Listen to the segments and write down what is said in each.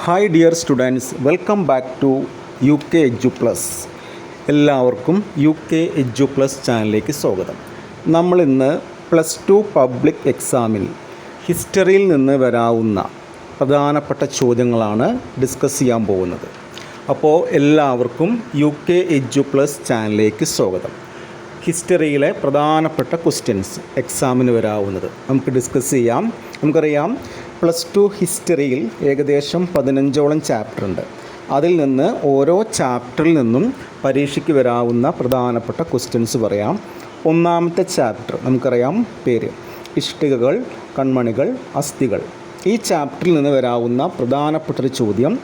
Hi dear students, welcome back to U K Edu Plus. എല്ലാവർക്കും U K Edu Plus ചാനലിലേക്ക് സ്വാഗതം. നമ്മളിന്ന് +2 public എക്സാമിൽ ഹിസ്റ്ററിയിൽ നിന്ന് വരാവുന്ന പ്രധാനപ്പെട്ട ചോദ്യങ്ങളാണ് ഡിസ്കസ് ചെയ്യാൻ പോകുന്നത്. അപ്പോൾ എല്ലാവർക്കും യു കെ എഡ്യു പ്ലസ് ചാനലിലേക്ക് സ്വാഗതം. ഹിസ്റ്ററിയിലെ പ്രധാനപ്പെട്ട ക്വസ്റ്റ്യൻസ് എക്സാമിന് വരാവുന്നത് നമുക്ക് ഡിസ്കസ് ചെയ്യാം. നമുക്കറിയാം, +2 ഹിസ്റ്ററിയിൽ ഏകദേശം 15ഓളം ചാപ്റ്റർ ഉണ്ട്. അതിൽ നിന്ന് ഓരോ ചാപ്റ്ററിൽ നിന്നും പരീക്ഷയ്ക്ക് വരാവുന്ന പ്രധാനപ്പെട്ട ക്വസ്റ്റ്യൻസ് പറയാം. ഒന്നാമത്തെ ചാപ്റ്റർ നമുക്കറിയാം, പേര് ഇഷ്ടികകൾ, കൺമണികൾ, അസ്ഥികൾ. ഈ ചാപ്റ്ററിൽ നിന്ന് വരാവുന്ന പ്രധാനപ്പെട്ടൊരു ചോദ്യം,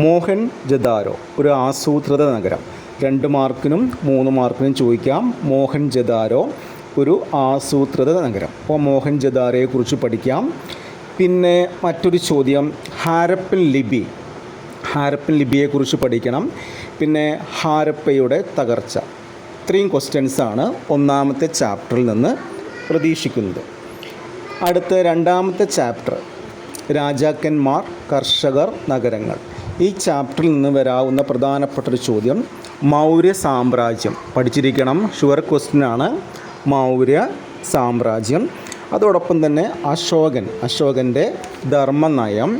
മോഹൻജദാരോ ഒരു ആസൂത്രിത നഗരം. 2 മാർക്കിനും 3 മാർക്കിനും ചോദിക്കാം. മോഹൻജദാരോ ഒരു ആസൂത്രിത നഗരം. അപ്പോൾ മോഹൻജദാരോയെക്കുറിച്ച് പഠിക്കാം. പിന്നെ മറ്റൊരു ചോദ്യം, ഹാരപ്പൻ ലിപിയെക്കുറിച്ച് പഠിക്കണം. പിന്നെ ഹാരപ്പയുടെ തകർച്ച. ഇത്രയും ക്വസ്റ്റ്യൻസാണ് ഒന്നാമത്തെ ചാപ്റ്ററിൽ നിന്ന് പ്രതീക്ഷിക്കുന്നത്. അടുത്ത രണ്ടാമത്തെ ചാപ്റ്റർ, രാജാക്കന്മാർ, കർഷകർ, നഗരങ്ങൾ. ഈ ചാപ്റ്ററിൽ നിന്ന് വരാവുന്ന പ്രധാനപ്പെട്ടൊരു ചോദ്യം, മൗര്യ സാമ്രാജ്യം പഠിച്ചിരിക്കണം. ഷുവർ ക്വസ്റ്റ്യനാണ് മൗര്യ സാമ്രാജ്യം. അതോടൊപ്പം തന്നെ അശോകൻ്റെ ധർമ്മനയം.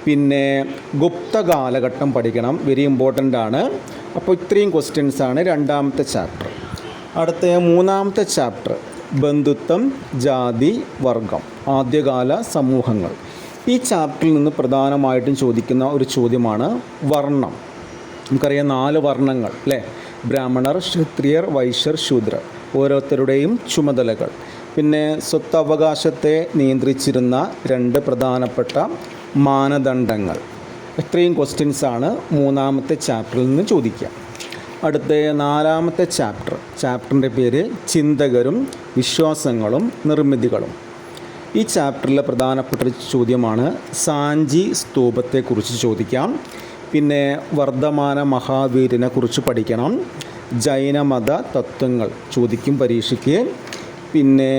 പിന്നെ ഗുപ്ത കാലഘട്ടം പഠിക്കണം, വെരി ഇമ്പോർട്ടൻ്റ് ആണ്. അപ്പോൾ ഇത്രയും ക്വസ്റ്റ്യൻസാണ് രണ്ടാമത്തെ ചാപ്റ്റർ. അടുത്ത മൂന്നാമത്തെ ചാപ്റ്റർ, ബന്ധുത്വം, ജാതി, വർഗം, ആദ്യകാല സമൂഹങ്ങൾ. ഈ ചാപ്റ്ററിൽ നിന്ന് പ്രധാനമായിട്ടും ചോദിക്കുന്ന ഒരു ചോദ്യമാണ് വർണ്ണം. നമുക്കറിയാം 4 വർണ്ണങ്ങൾ അല്ലേ? ബ്രാഹ്മണർ, ക്ഷത്രിയർ, വൈശ്യർ, ശൂദ്രർ. ഓരോരുത്തരുടെയും ചുമതലകൾ. പിന്നെ സ്വത്തവകാശത്തെ നിയന്ത്രിച്ചിരുന്ന 2 പ്രധാനപ്പെട്ട മാനദണ്ഡങ്ങൾ. ഇത്രയും ക്വസ്റ്റ്യൻസാണ് മൂന്നാമത്തെ ചാപ്റ്ററിൽ നിന്ന് ചോദിക്കുക. അടുത്ത നാലാമത്തെ ചാപ്റ്ററിൻ്റെ പേര് ചിന്തകരും വിശ്വാസങ്ങളും നിർമ്മിതികളും. ഈ ചാപ്റ്ററിലെ പ്രധാനപ്പെട്ട ചോദ്യമാണ് സാഞ്ചി സ്തൂപത്തെക്കുറിച്ച് ചോദിക്കാം. പിന്നെ വർദ്ധമാന മഹാവീരനെ കുറിച്ച് പഠിക്കണം. ജൈനമത തത്വങ്ങൾ ചോദിക്കും പരീക്ഷയ്ക്ക്. പിന്നെ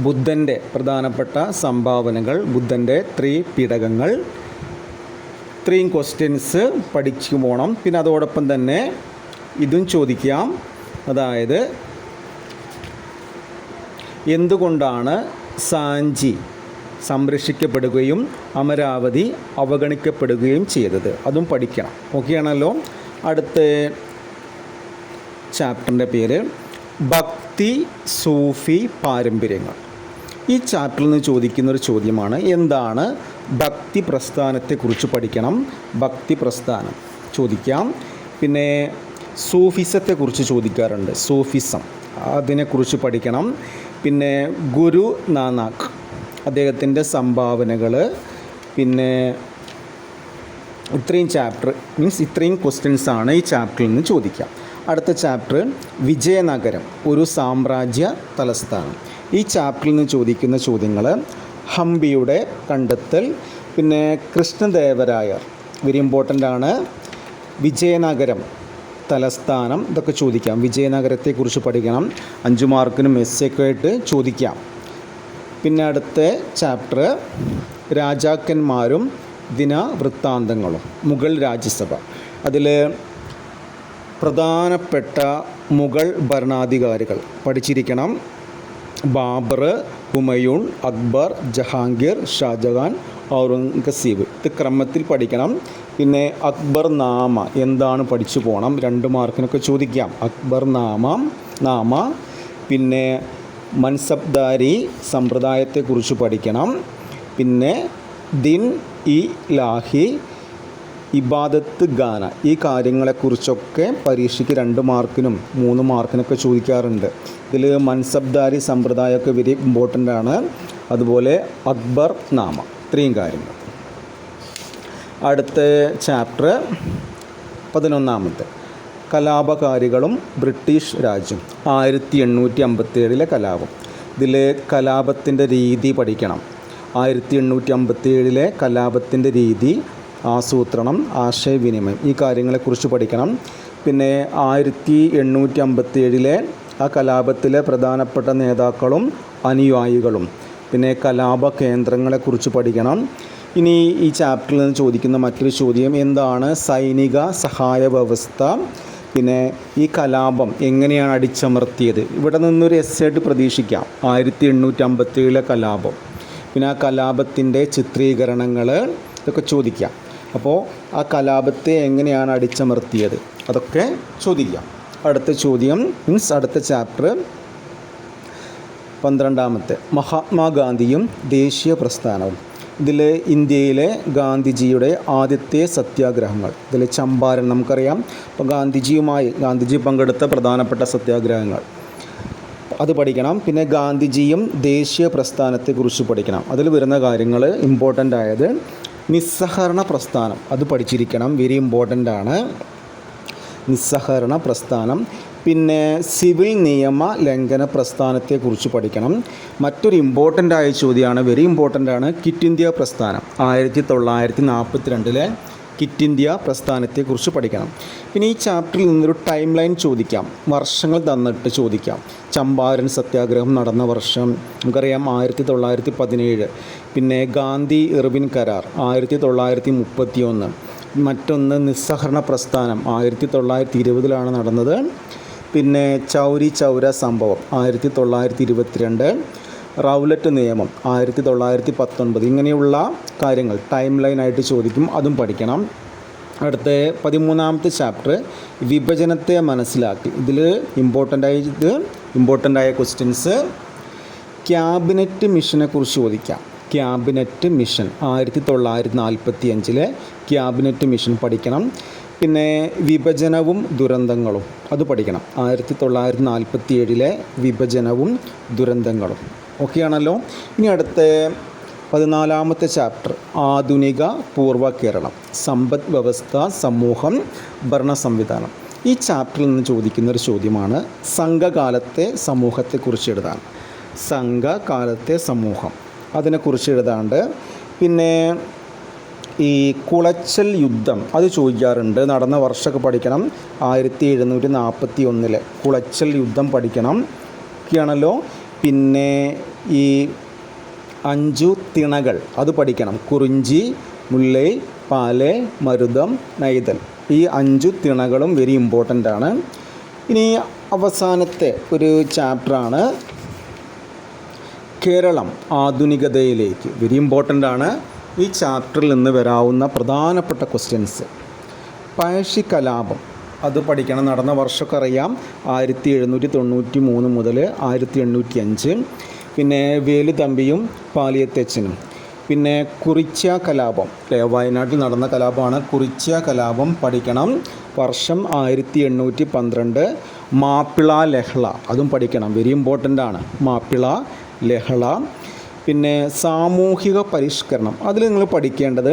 ബുദ്ധൻ്റെ പ്രധാനപ്പെട്ട സംഭാവനകൾ, ബുദ്ധൻ്റെ ത്രിപിടകങ്ങൾ. ഇത്രയും ക്വസ്റ്റ്യൻസ് പഠിച്ചു പോകണം. പിന്നെ അതോടൊപ്പം തന്നെ ഇതും ചോദിക്കാം, അതായത് എന്തുകൊണ്ടാണ് സാഞ്ചി സംരക്ഷിക്കപ്പെടുകയും അമരാവതി അവഗണിക്കപ്പെടുകയും ചെയ്തത്, അതും പഠിക്കണം. ഓക്കെയാണല്ലോ. അടുത്ത ചാപ്റ്ററിൻ്റെ പേര് ഭക്തി സൂഫി പാരമ്പര്യങ്ങൾ. ഈ ചാപ്റ്ററിൽ നിന്ന് ചോദിക്കുന്നൊരു ചോദ്യമാണ്, എന്താണ് ഭക്തി പ്രസ്ഥാനത്തെക്കുറിച്ച് പഠിക്കണം. ഭക്തി പ്രസ്ഥാനം ചോദിക്കാം. പിന്നെ സൂഫിസത്തെക്കുറിച്ച് ചോദിക്കാറുണ്ട്, സൂഫിസം, അതിനെക്കുറിച്ച് പഠിക്കണം. പിന്നെ ഗുരു നാനാക്ക്, അദ്ദേഹത്തിൻ്റെ സംഭാവനകൾ. പിന്നെ ഇത്രയും ക്വസ്റ്റ്യൻസാണ് ഈ ചാപ്റ്ററിൽ നിന്ന് ചോദിക്കാം. അടുത്ത ചാപ്റ്റർ, വിജയനഗരം ഒരു സാമ്രാജ്യ തലസ്ഥാനം. ഈ ചാപ്റ്ററിൽ നിന്ന് ചോദിക്കുന്ന ചോദ്യങ്ങൾ, ഹംപിയുടെ കണ്ടെത്തൽ. പിന്നെ കൃഷ്ണദേവരായർ, വെരി ഇമ്പോർട്ടൻ്റ് ആണ്. വിജയനഗരം തലസ്ഥാനം, ഇതൊക്കെ ചോദിക്കാം. വിജയനഗരത്തെക്കുറിച്ച് പഠിക്കണം. 5 മാർക്കിനും എസ്സേയൊക്കെ ആയിട്ട് ചോദിക്കാം. പിന്നെ അടുത്ത ചാപ്റ്റർ, രാജാക്കന്മാരും ദിനവൃത്താന്തങ്ങളും, മുഗൾ രാജ്യസഭ. അതിൽ പ്രധാനപ്പെട്ട മുഗൾ ഭരണാധികാരികൾ പഠിച്ചിരിക്കണം. ബാബർ, ഹുമയൂൺ, അക്ബർ, ജഹാംഗീർ, ഷാജഹാൻ, ഔറംഗസീബ്. ഇത് ക്രമത്തിൽ പഠിക്കണം. പിന്നെ അക്ബർ നാമ എന്താണ് പഠിച്ചു പോകണം. 2 മാർക്കിനൊക്കെ ചോദിക്കാം. അക്ബർ നാമ. പിന്നെ മൻസബ്ദാരി സമ്പ്രദായത്തെക്കുറിച്ച് പഠിക്കണം. പിന്നെ ദിൻ ഇ ലാഹി, ഇബാദത്ത് ഗാന, ഈ കാര്യങ്ങളെക്കുറിച്ചൊക്കെ പരീക്ഷയ്ക്ക് 2 മാർക്കിനും 3 മാർക്കിനൊക്കെ ചോദിക്കാറുണ്ട്. ഇതിൽ മൻസബ്ദാരി സമ്പ്രദായമൊക്കെ വെരി ഇമ്പോർട്ടൻ്റ് ആണ്. അതുപോലെ അക്ബർ നാമ, ഇത്രയും കാര്യങ്ങൾ. അടുത്ത ചാപ്റ്റർ 11, കലാപകാരികളും ബ്രിട്ടീഷ് രാജ്യം. 1857 കലാപം. ഇതിൽ കലാപത്തിൻ്റെ രീതി പഠിക്കണം. 1857 കലാപത്തിൻ്റെ രീതി, ആസൂത്രണം, ആശയവിനിമയം, ഈ കാര്യങ്ങളെക്കുറിച്ച് പഠിക്കണം. പിന്നെ 1857 ആ കലാപത്തിലെ പ്രധാനപ്പെട്ട നേതാക്കളും അനുയായികളും. പിന്നെ കലാപ കേന്ദ്രങ്ങളെക്കുറിച്ച് പഠിക്കണം. ഇനി ഈ ചാപ്റ്ററിൽ നിന്ന് ചോദിക്കുന്ന മറ്റൊരു ചോദ്യം, എന്താണ് സൈനിക സഹായ വ്യവസ്ഥ? പിന്നെ ഈ കലാപം എങ്ങനെയാണ് അടിച്ചമർത്തിയത്? ഇവിടെ നിന്നൊരു എസ്സേയിട്ട് പ്രതീക്ഷിക്കാം. 1857 കലാപം, പിന്നെ ആ കലാപത്തിൻ്റെ ചിത്രീകരണങ്ങൾ ഇതൊക്കെ ചോദിക്കാം. അപ്പോൾ ആ കലാപത്തെ എങ്ങനെയാണ് അടിച്ചമർത്തിയത് അതൊക്കെ ചോദിക്കാം. അടുത്ത ചോദ്യം മീൻസ് അടുത്ത ചാപ്റ്റർ 12ാമത്തെ മഹാത്മാഗാന്ധിയും ദേശീയ പ്രസ്ഥാനവും. ഇതിൽ ഇന്ത്യയിലെ ഗാന്ധിജിയുടെ ആദ്യത്തെ സത്യാഗ്രഹങ്ങൾ, ഇതിൽ ചമ്പാരൻ നമുക്കറിയാം. അപ്പോൾ ഗാന്ധിജി പങ്കെടുത്ത പ്രധാനപ്പെട്ട സത്യാഗ്രഹങ്ങൾ അത് പഠിക്കണം. പിന്നെ ഗാന്ധിജിയും ദേശീയ പ്രസ്ഥാനത്തെക്കുറിച്ച് പഠിക്കണം. അതിൽ വരുന്ന കാര്യങ്ങൾ ഇമ്പോർട്ടൻ്റ് ആയത് നിസ്സഹകരണ പ്രസ്ഥാനം, അത് പഠിച്ചിരിക്കണം, വെരി ഇമ്പോർട്ടൻ്റ് ആണ് നിസ്സഹകരണ പ്രസ്ഥാനം. പിന്നെ സിവിൽ നിയമ ലംഘന പ്രസ്ഥാനത്തെക്കുറിച്ച് പഠിക്കണം. മറ്റൊരു ഇമ്പോർട്ടൻ്റ് ആയ ചോദ്യമാണ്, വെരി ഇമ്പോർട്ടൻ്റ് ആണ്, ക്വിറ്റ് ഇന്ത്യ പ്രസ്ഥാനം. 1942 ക്വിറ്റ് ഇന്ത്യ പ്രസ്ഥാനത്തെക്കുറിച്ച് പഠിക്കണം. പിന്നെ ഈ ചാപ്റ്ററിൽ നിന്നൊരു ടൈം ലൈൻ ചോദിക്കാം, വർഷങ്ങൾ തന്നിട്ട് ചോദിക്കാം. ചമ്പാരൻ സത്യാഗ്രഹം നടന്ന വർഷം നമുക്കറിയാം 1917. പിന്നെ ഗാന്ധി ഇർവിൻ കരാർ 1931. മറ്റൊന്ന് നിസ്സഹകരണ പ്രസ്ഥാനം 1920 നടന്നത്. പിന്നെ ചൗരി ചൗര സംഭവം 1922. റൗലറ്റ് നിയമം 1919. ഇങ്ങനെയുള്ള കാര്യങ്ങൾ ടൈം ലൈനായിട്ട് ചോദിക്കും, അതും പഠിക്കണം. അടുത്ത 13ാമത്തെ ചാപ്റ്റർ വിഭജനത്തെ മനസ്സിലാക്കി. ഇതിൽ ഇമ്പോർട്ടൻ്റ് ആയ ക്വസ്റ്റ്യൻസ് ക്യാബിനറ്റ് മിഷനെ കുറിച്ച് ചോദിക്കാം. ക്യാബിനറ്റ് മിഷൻ 1945 ക്യാബിനറ്റ് മിഷൻ പഠിക്കണം. പിന്നെ വിഭജനവും ദുരന്തങ്ങളും അത് പഠിക്കണം. 1947 വിഭജനവും ദുരന്തങ്ങളും. ഓക്കെ ആണല്ലോ. ഇനി അടുത്ത 14ാമത്തെ ചാപ്റ്റർ ആധുനിക പൂർവ്വ കേരളം, സമ്പദ് വ്യവസ്ഥ, സമൂഹം, ഭരണ സംവിധാനം. ഈ ചാപ്റ്ററിൽ നിന്ന് ചോദിക്കുന്ന ഒരു ചോദ്യമാണ് സംഘകാലത്തെ സമൂഹത്തെക്കുറിച്ച് എഴുതാൻ. സംഘകാലത്തെ സമൂഹം അതിനെക്കുറിച്ച് എഴുതാണ്ട്. പിന്നെ ഈ കുളച്ചൽ യുദ്ധം അത് ചോദിക്കാറുണ്ട്, നടന്ന വർഷമൊക്കെ പഠിക്കണം. 1741 കുളച്ചൽ യുദ്ധം പഠിക്കണം. ഒക്കെയാണല്ലോ. പിന്നെ ഈ 5 തിണകൾ അത് പഠിക്കണം. കുറിഞ്ചി, മുല്ലൈ, പാലൈ, മരുതം, നൈതൽ. ഈ 5 തിണകളും വെരി ഇമ്പോർട്ടൻ്റ് ആണ്. ഇനി അവസാനത്തെ ഒരു ചാപ്റ്ററാണ് കേരളം ആധുനികതയിലേക്ക്. വെരി ഇമ്പോർട്ടൻ്റ് ആണ്. ഈ ചാപ്റ്ററിൽ നിന്ന് വരാവുന്ന പ്രധാനപ്പെട്ട ക്വസ്റ്റ്യൻസ് പഴശ്ശി കലാപം അത് പഠിക്കണം. നടന്ന വർഷമൊക്കെ അറിയാം, 1793 മുതൽ 1805. പിന്നെ വേലുതമ്പിയും പാലിയത്തച്ഛനും. പിന്നെ കുറിച്യ കലാപം, വയനാട്ടിൽ നടന്ന കലാപമാണ്. കുറിച്യ കലാപം പഠിക്കണം, വർഷം 1812. മാപ്പിള ലഹള അതും പഠിക്കണം, വെരി ഇമ്പോർട്ടൻ്റ് ആണ് മാപ്പിള ലഹള. പിന്നെ സാമൂഹിക പരിഷ്കരണം അതിൽ നിങ്ങൾ പഠിക്കേണ്ടത്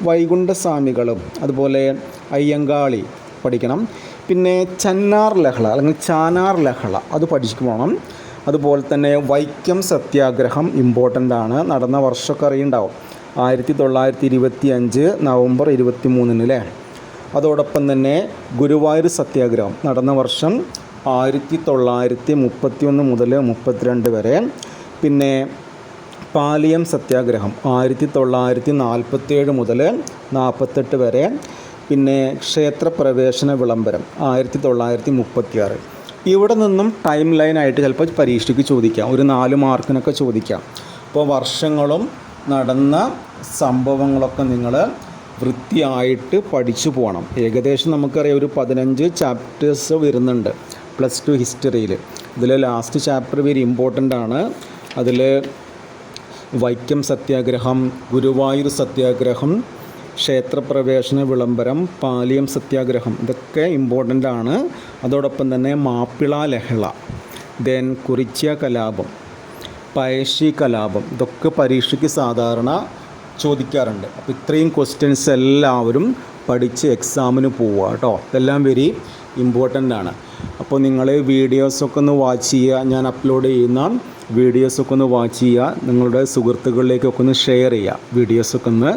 വൈകുണ്ഠസ്വാമികളും അതുപോലെ അയ്യങ്കാളി പഠിക്കണം. പിന്നെ ചന്നാർ ലഹള അല്ലെങ്കിൽ ചാനാർ ലഹള അത് പഠിച്ചു പോകണം. അതുപോലെ തന്നെ വൈക്കം സത്യാഗ്രഹം ഇമ്പോർട്ടൻ്റ് ആണ്, നടന്ന വർഷമൊക്കെ അറിയുണ്ടാവും, 1925 നവംബർ 23 അതോടൊപ്പം തന്നെ ഗുരുവായൂർ സത്യാഗ്രഹം നടന്ന വർഷം 1931 മുതൽ 32 വരെ. പിന്നെ പാലിയം സത്യാഗ്രഹം 1947 മുതൽ 48 വരെ. പിന്നെ ക്ഷേത്രപ്രവേശന വിളംബരം 1936. ഇവിടെ നിന്നും ടൈം ലൈനായിട്ട് ചിലപ്പോൾ പരീക്ഷയ്ക്ക് ചോദിക്കാം, ഒരു 4 മാർക്കിനൊക്കെ ചോദിക്കാം. അപ്പോൾ വർഷങ്ങളും നടന്ന സംഭവങ്ങളൊക്കെ നിങ്ങൾ വൃത്തിയായിട്ട് പഠിച്ചു പോകണം. ഏകദേശം നമുക്കറിയാം ഒരു 15 ചാപ്റ്റേഴ്സ് വരുന്നുണ്ട് +2 ഹിസ്റ്ററിയിൽ. ഇതിൽ ലാസ്റ്റ് ചാപ്റ്റർ വെരി ഇമ്പോർട്ടൻ്റ് ആണ്. അതിൽ വൈക്കം സത്യാഗ്രഹം, ഗുരുവായൂർ സത്യാഗ്രഹം, ക്ഷേത്രപ്രവേശന വിളംബരം, പാലിയം സത്യാഗ്രഹം ഇതൊക്കെ ഇമ്പോർട്ടൻ്റ് ആണ്. അതോടൊപ്പം തന്നെ മാപ്പിള ലഹള, ദെൻ കുറിച്യ കലാപം, പഴശ്ശി കലാപം ഇതൊക്കെ പരീക്ഷയ്ക്ക് സാധാരണ ചോദിക്കാറുണ്ട്. അപ്പോൾ ഇത്രയും ക്വസ്റ്റ്യൻസ് എല്ലാവരും പഠിച്ച് എക്സാമിന് പോവുക കേട്ടോ. ഇതെല്ലാം വെരി ഇമ്പോർട്ടൻ്റ് ആണ്. അപ്പോൾ നിങ്ങൾ വീഡിയോസൊക്കെ ഒന്ന് വാച്ച് ചെയ്യുക, ഞാൻ അപ്ലോഡ് ചെയ്യുന്ന വീഡിയോസൊക്കെ ഒന്ന് വാച്ച് ചെയ്യുക, നിങ്ങളുടെ സുഹൃത്തുക്കളിലേക്കൊക്കെ ഒന്ന് ഷെയർ ചെയ്യുക. വീഡിയോസൊക്കെ ഒന്ന്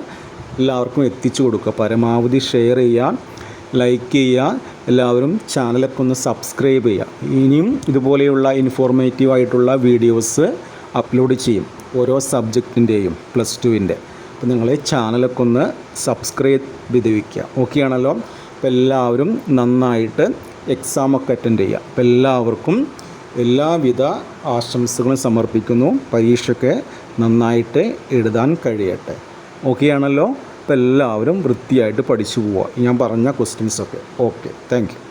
എല്ലാവർക്കും എത്തിച്ചു കൊടുക്കുക, പരമാവധി ഷെയർ ചെയ്യുക, ലൈക്ക് ചെയ്യുക. എല്ലാവരും ചാനലൊക്കെ ഒന്ന് സബ്സ്ക്രൈബ് ചെയ്യുക. ഇനിയും ഇതുപോലെയുള്ള ഇൻഫോർമേറ്റീവ് ആയിട്ടുള്ള വീഡിയോസ് അപ്ലോഡ് ചെയ്യും, ഓരോ സബ്ജക്റ്റിൻ്റെയും +2ൻ്റെ. അപ്പോൾ നിങ്ങൾ ചാനലൊക്കെ ഒന്ന് സബ്സ്ക്രൈബ് ചെയ്ത് വയ്ക്കുക. ഓക്കെ ആണല്ലോ? അപ്പോൾ എല്ലാവരും നന്നായിട്ട് എക്സാമൊക്കെ അറ്റൻഡ് ചെയ്യുക. അപ്പോൾ എല്ലാവർക്കും എല്ലാവിധ ആശംസകളും സമർപ്പിക്കുന്നു. പരീക്ഷയ്ക്ക് നന്നായിട്ട് എഴുതാൻ കഴിയട്ടെ. ഓക്കെ ആണല്ലോ? അപ്പോൾ എല്ലാവരും വൃത്തിയായിട്ട് പഠിച്ചു പോവുക. ഞാൻ പറഞ്ഞ ക്വസ്റ്റ്യൻസൊക്കെ. Okay, thank you.